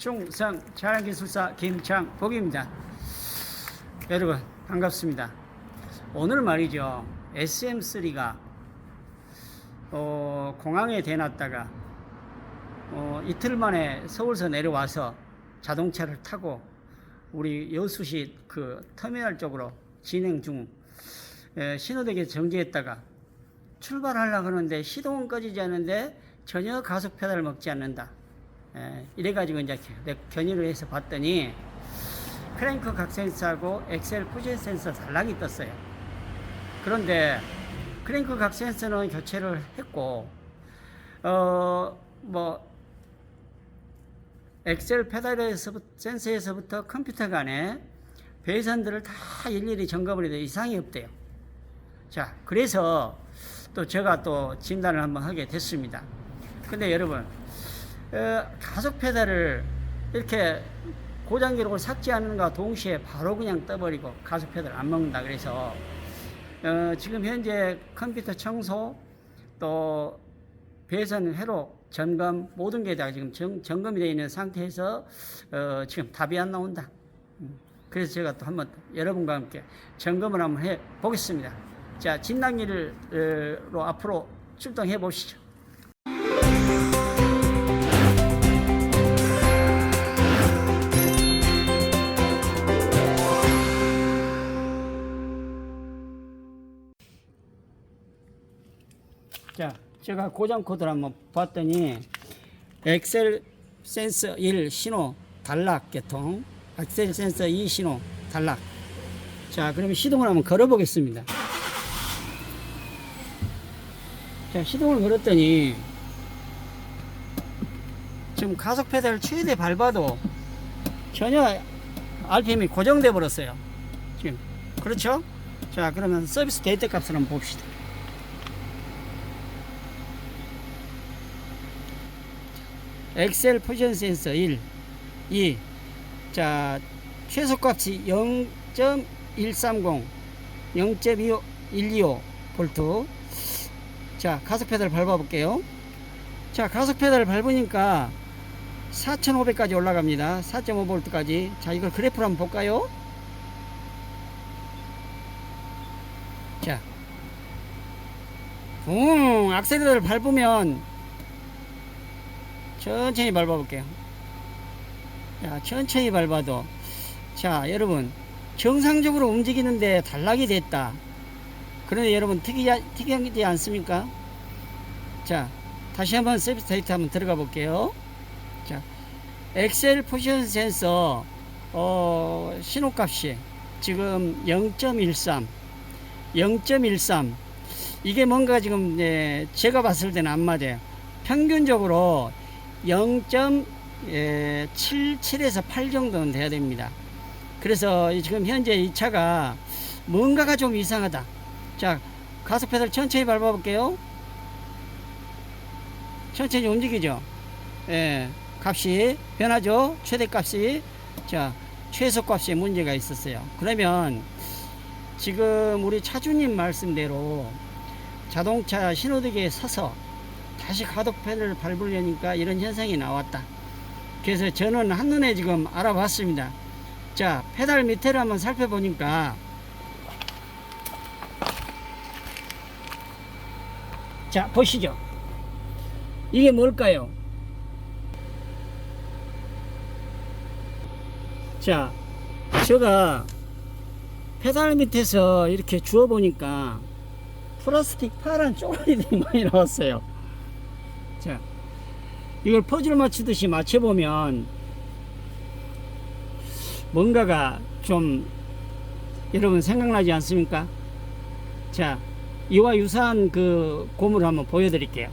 충성 차량기술사 김창복입니다. 여러분 반갑습니다. 오늘 말이죠, SM3가 공항에 대놨다가 이틀 만에 서울서 내려와서 자동차를 타고 우리 여수시 그 터미널 쪽으로 진행 중, 신호대기에 정지했다가 출발하려고 하는데 시동은 꺼지지 않는데 전혀 가속 페달을 먹지 않는다. 이래가지고 이제 견인을 해서 봤더니 크랭크 각 센서하고 엑셀 푸시 센서 단락이 떴어요. 그런데 크랭크 각 센서는 교체를 했고, 엑셀 페달에서 센서에서부터 컴퓨터 간에 배선들을 다 일일이 점검을 해도 이상이 없대요. 자, 그래서 또 제가 또 진단을 한번 하게 됐습니다. 근데 여러분, 가속 페달을 이렇게 고장 기록을 삭제하는 것과 동시에 바로 그냥 떠버리고 가속 페달을 안 먹는다. 그래서 지금 현재 컴퓨터 청소 또 배선 회로 점검 모든 게 다 지금 점검이 되어 있는 상태에서 지금 답이 안 나온다. 그래서 제가 또 한번 여러분과 함께 점검을 한번 해 보겠습니다. 자, 진단기로 앞으로 출동해 보시죠. 자, 제가 고장 코드를 한번 봤더니 엑셀 센서 1 신호 단락 개통, 엑셀 센서 2 신호 단락. 자, 그러면 시동을 한번 걸어 보겠습니다. 자, 시동을 걸었더니 지금 가속 페달을 최대 밟아도 전혀 RPM이 고정돼 버렸어요. 지금 그렇죠? 자, 그러면 서비스 데이터 값을 한번 봅시다. 엑셀 포지션 센서 1, 2. 자, 최소값이 0.130, 0.125 볼트. 자, 가속 페달 밟아 볼게요. 자, 가속 페달을 밟으니까 4500까지 올라갑니다. 4.5V까지. 자, 이걸 그래프로 한번 볼까요? 자, 악셀레터를 밟으면 천천히 밟아 볼게요. 자, 천천히 밟아도, 자, 여러분 정상적으로 움직이는데 단락이 됐다. 그런데 여러분 특이하지 않습니까? 자, 다시 한번 서비스 데이터 한번 들어가 볼게요. 자, 엑셀 포지션 센서 신호값이 지금 0.13 이게 뭔가 지금 제가 봤을 때는 안 맞아요. 평균적으로 0.77에서 8 정도는 돼야 됩니다. 그래서 지금 현재 이 차가 뭔가가 좀 이상하다. 자, 가속 페달 천천히 밟아 볼게요. 천천히 움직이죠. 값이 변하죠. 최대 값이. 자, 최소 값에 문제가 있었어요. 그러면 지금 우리 차주님 말씀대로 자동차 신호등에 서서 다시 가속 페달을 밟으려니까 이런 현상이 나왔다. 그래서 저는 한눈에 지금 알아봤습니다. 자, 페달 밑에를 한번 살펴보니까, 자, 보시죠. 이게 뭘까요? 자, 제가 페달 밑에서 이렇게 주워 보니까 플라스틱 파란 쪼가리들이 많이 나왔어요. 자, 이걸 퍼즐 맞추듯이 맞춰보면 뭔가가 좀 여러분 생각나지 않습니까? 자, 이와 유사한 그 고무를 한번 보여드릴게요.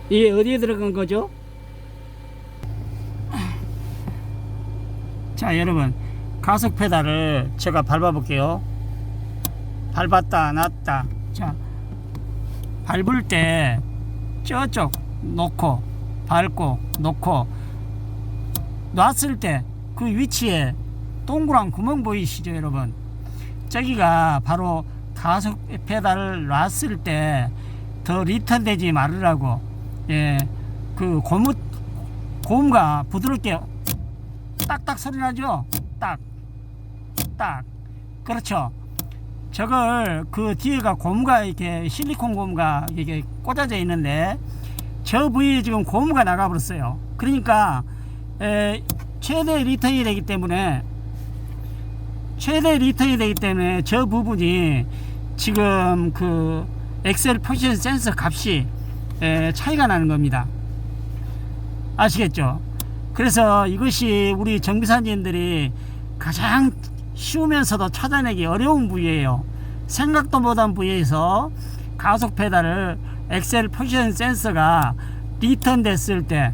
이게 어디에 들어간 거죠? 자, 여러분 가속 페달을 제가 밟아 볼게요. 밟았다 놨다. 자, 밟을 때 저쪽 놓고 밟고 놓고 놨을 때 그 위치에 동그란 구멍 보이시죠, 여러분? 저기가 바로 가속 페달을 놨을 때 더 리턴 되지 말으라고 예, 그 고무가 부드럽게 딱딱 소리 나죠? 딱, 딱. 그렇죠. 저걸 그 뒤에가 고무가 이렇게 실리콘 고무가 이게 꽂아져 있는데 저 부위에 지금 고무가 나가버렸어요. 그러니까 최대 리턴이 되기 때문에 저 부분이 지금 그 엑셀 포지션 센서 값이 차이가 나는 겁니다. 아시겠죠? 그래서 이것이 우리 정비사님들이 가장 쉬우면서도 찾아내기 어려운 부위예요. 생각도 못한 부위에서 가속 페달을 엑셀 포지션 센서가 리턴 됐을 때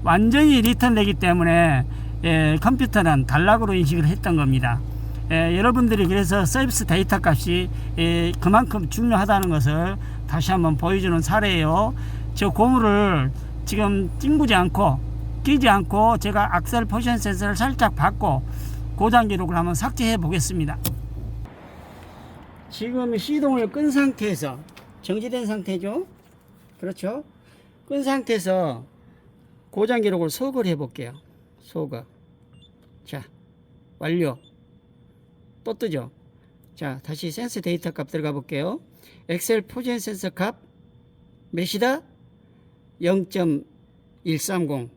완전히 리턴 되기 때문에 컴퓨터는 단락으로 인식을 했던 겁니다. 여러분들이 그래서 서비스 데이터 값이 그만큼 중요하다는 것을 다시 한번 보여주는 사례예요. 저 고무를 지금 찡구지 않고 끼지 않고 제가 악셀 포지션 센서를 살짝 받고 고장 기록을 한번 삭제해 보겠습니다. 지금 시동을 끈 상태에서 정지된 상태죠. 그렇죠. 끈 상태에서 고장 기록을 소거를 해 볼게요. 소거. 자, 완료. 또 뜨죠. 자, 다시 센서 데이터 값 들어가 볼게요. 엑셀 포지션 센서 값 몇이다? 0.130.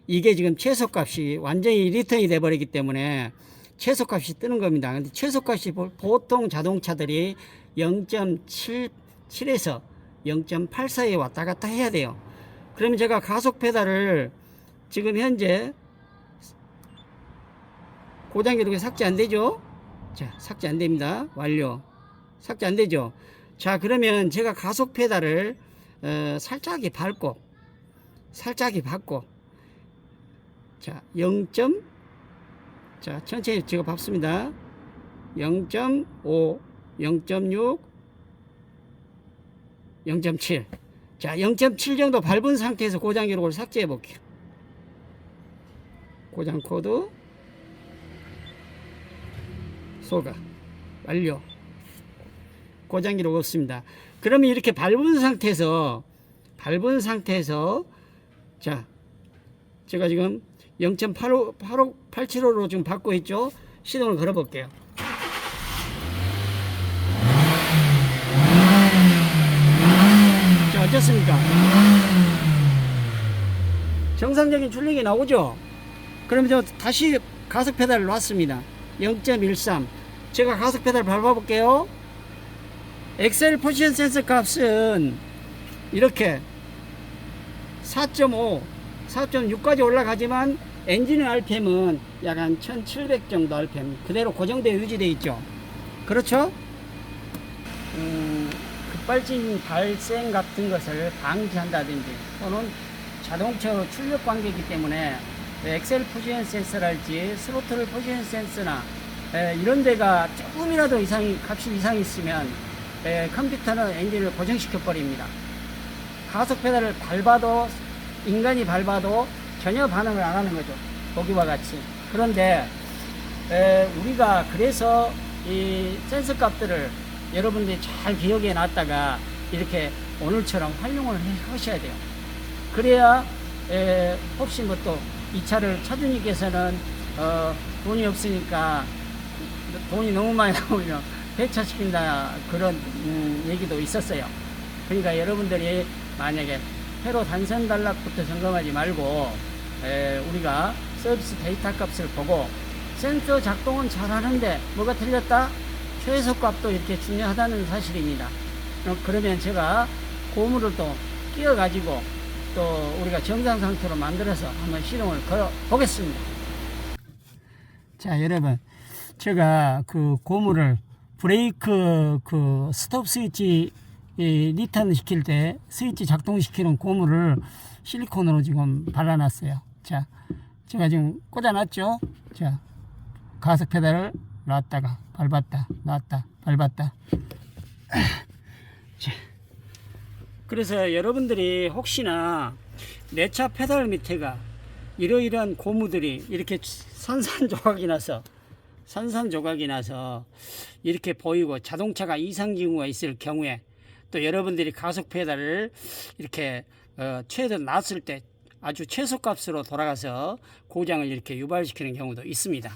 이게 지금 최소값이 완전히 리턴이 돼 버리기 때문에 최소값이 뜨는 겁니다. 근데 최소값이 보통 자동차들이 0.77에서 0.8 사이에 왔다 갔다 해야 돼요. 그러면 제가 가속 페달을 지금 현재 고장 기록에 삭제 안 되죠? 자, 삭제 안 됩니다. 완료. 삭제 안 되죠? 자, 그러면 제가 가속 페달을 살짝이 밟고 자, 자, 천천히 제가 밟습니다. 0.5, 0.6, 0.7. 자, 0.7 정도 밟은 상태에서 고장 기록을 삭제해 볼게요. 고장 코드 소가 완료. 고장 기록 없습니다. 그러면 이렇게 밟은 상태에서 자, 제가 지금 0.875로 지금 받고 있죠. 시동을 걸어 볼게요. 자, 어떻습니까? 정상적인 출력이 나오죠. 그럼 저 다시 가속 페달을 놨습니다. 0.13. 제가 가속 페달 밟아 볼게요. 엑셀 포지션 센서 값은 이렇게 4.5, 4.6까지 올라가지만 엔진의 RPM은 약 한 1700 정도 RPM 그대로 고정되어 유지되어 있죠. 그렇죠? 급발진 발생 같은 것을 방지한다든지 또는 자동차로 출력 관계이기 때문에 엑셀 포지션 센서랄지 스로틀 포지션 센서나 이런 데가 조금이라도 값이 이상이 있으면 컴퓨터는 엔진을 고정시켜 버립니다. 가속 페달을 밟아도 인간이 밟아도 전혀 반응을 안 하는 거죠. 보기와 같이. 그런데 우리가 그래서 이 센서 값들을 여러분들이 잘 기억해 놨다가 이렇게 오늘처럼 활용을 하셔야 돼요. 그래야 혹시 뭐 또 이 차를 차주님께서는 돈이 없으니까 돈이 너무 많이 나오면 폐차시킨다 그런 얘기도 있었어요. 그러니까 여러분들이 만약에 회로 단선 단락부터 점검하지 말고 우리가 서비스 데이터 값을 보고 센서 작동은 잘하는데 뭐가 틀렸다? 최소값도 이렇게 중요하다는 사실입니다. 그러면 제가 고무를 또 끼워 가지고 또 우리가 정상 상태로 만들어서 한번 시동을 걸어 보겠습니다. 자, 여러분, 제가 그 고무를 브레이크 그 스톱 스위치 리턴 시킬 때 스위치 작동시키는 고무를 실리콘으로 지금 발라놨어요. 자, 제가 지금 꽂아놨죠. 자, 가속 페달을 놨다가 밟았다, 놨다, 밟았다. 자, 그래서 여러분들이 혹시나 내 차 페달 밑에가 이러이러한 고무들이 이렇게 산산조각이 나서 이렇게 보이고 자동차가 이상 징후가 있을 경우에 또 여러분들이 가속 페달을 이렇게 최대 놨을 때 아주 최소값으로 돌아가서 고장을 이렇게 유발시키는 경우도 있습니다.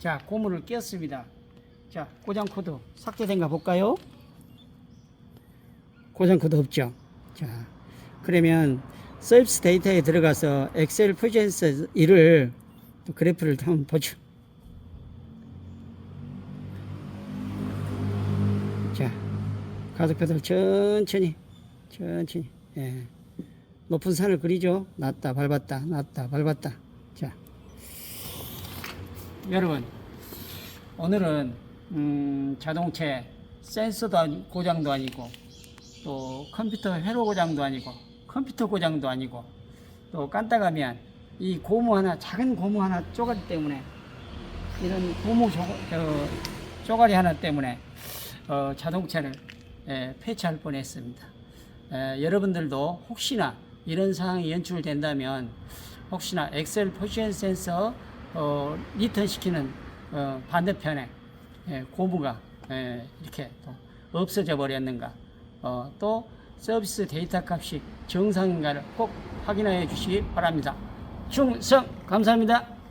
자, 고무를 꼈습니다. 자, 고장 코드 삭제된가 볼까요? 고장 코드 없죠. 자, 그러면 서비스 데이터에 들어가서 엑셀 프로젝트 1을 또 그래프를 한번 보죠. 자, 가속 페달 천천히 예. 높은 산을 그리죠. 놨다 밟았다 놨다 밟았다. 자, 여러분 오늘은 자동차 센서도 고장도 아니고 또 컴퓨터 회로 고장도 아니고 컴퓨터 고장도 아니고 또 깐딱하면 이 고무 하나 작은 고무 하나 쪼가리 때문에 이런 고무 쪼가리 하나 때문에 자동차를 폐차할 뻔했습니다. 여러분들도 혹시나 이런 상황이 연출된다면 혹시나 엑셀 포지션 센서 리턴 시키는 반대편에 고무가 이렇게 또 없어져 버렸는가 또 서비스 데이터 값이 정상인가를 꼭 확인해 주시기 바랍니다. 충성 감사합니다.